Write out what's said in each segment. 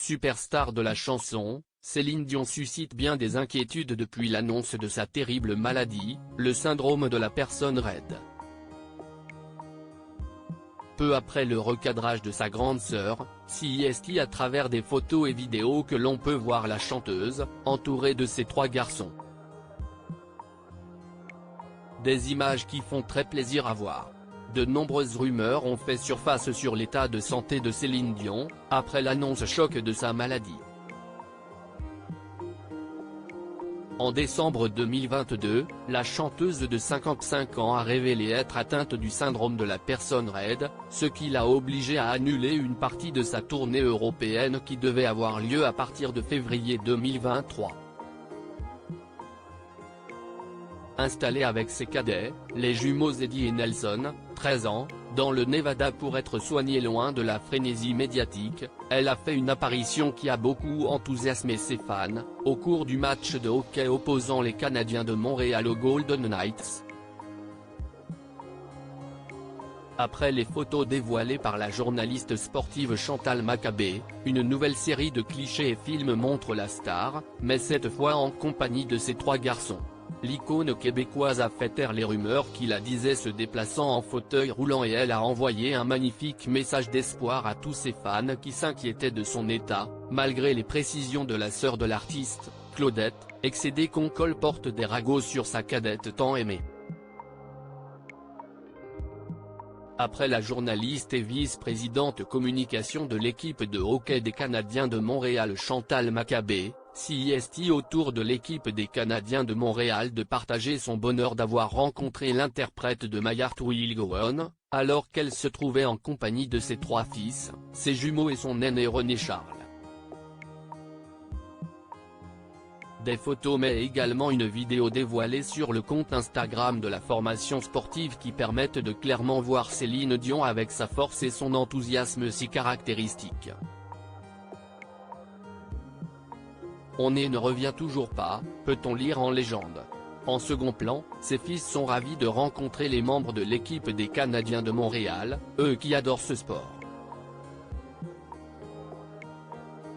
Superstar de la chanson, Céline Dion suscite bien des inquiétudes depuis l'annonce de sa terrible maladie, le syndrome de la personne raide. Peu après le recadrage de sa grande sœur, CIST à travers des photos et vidéos que l'on peut voir la chanteuse, entourée de ses 3 garçons. Des images qui font très plaisir à voir. De nombreuses rumeurs ont fait surface sur l'état de santé de Céline Dion, après l'annonce choc de sa maladie. En décembre 2022, la chanteuse de 55 ans a révélé être atteinte du syndrome de la personne raide, ce qui l'a obligée à annuler une partie de sa tournée européenne qui devait avoir lieu à partir de février 2023. Installée avec ses cadets, les jumeaux Eddie et Nelson, 13 ans, dans le Nevada pour être soignée loin de la frénésie médiatique, elle a fait une apparition qui a beaucoup enthousiasmé ses fans, au cours du match de hockey opposant les Canadiens de Montréal aux Golden Knights. Après les photos dévoilées par la journaliste sportive Chantal Maccabé, une nouvelle série de clichés et films montre la star, mais cette fois en compagnie de ses 3 garçons. L'icône québécoise a fait taire les rumeurs qui la disaient se déplaçant en fauteuil roulant et elle a envoyé un magnifique message d'espoir à tous ses fans qui s'inquiétaient de son état, malgré les précisions de la sœur de l'artiste, Claudette, excédée qu'on colporte des ragots sur sa cadette tant aimée. Après la journaliste et vice-présidente communication de l'équipe de hockey des Canadiens de Montréal Chantal Maccabé, CIST autour de l'équipe des Canadiens de Montréal de partager son bonheur d'avoir rencontré l'interprète de My Heart Will Go On, alors qu'elle se trouvait en compagnie de ses 3 fils, ses jumeaux et son aîné René Charles. Des photos mais également une vidéo dévoilée sur le compte Instagram de la formation sportive qui permettent de clairement voir Céline Dion avec sa force et son enthousiasme si caractéristique. On ne revient toujours pas, peut-on lire en légende. En second plan, ses fils sont ravis de rencontrer les membres de l'équipe des Canadiens de Montréal, eux qui adorent ce sport.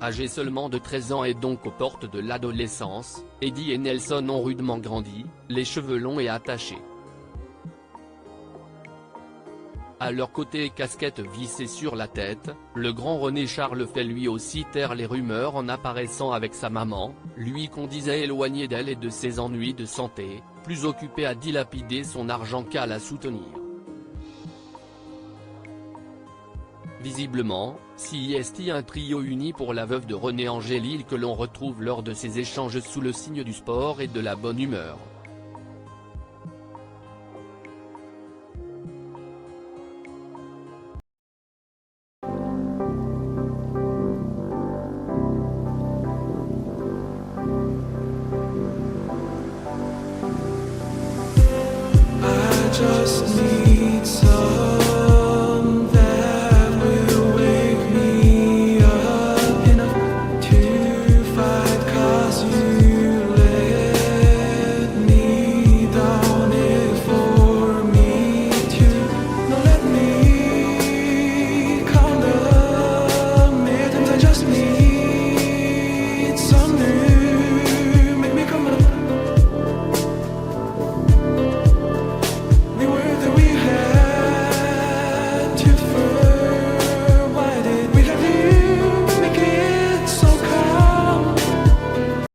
Âgés seulement de 13 ans et donc aux portes de l'adolescence, Eddie et Nelson ont rudement grandi, les cheveux longs et attachés. À leur côté casquette vissée sur la tête, le grand René Charles fait lui aussi taire les rumeurs en apparaissant avec sa maman, lui qu'on disait éloigné d'elle et de ses ennuis de santé, plus occupé à dilapider son argent qu'à la soutenir. Visiblement, CIST un trio uni pour la veuve de René Angélil que l'on retrouve lors de ses échanges sous le signe du sport et de la bonne humeur. Just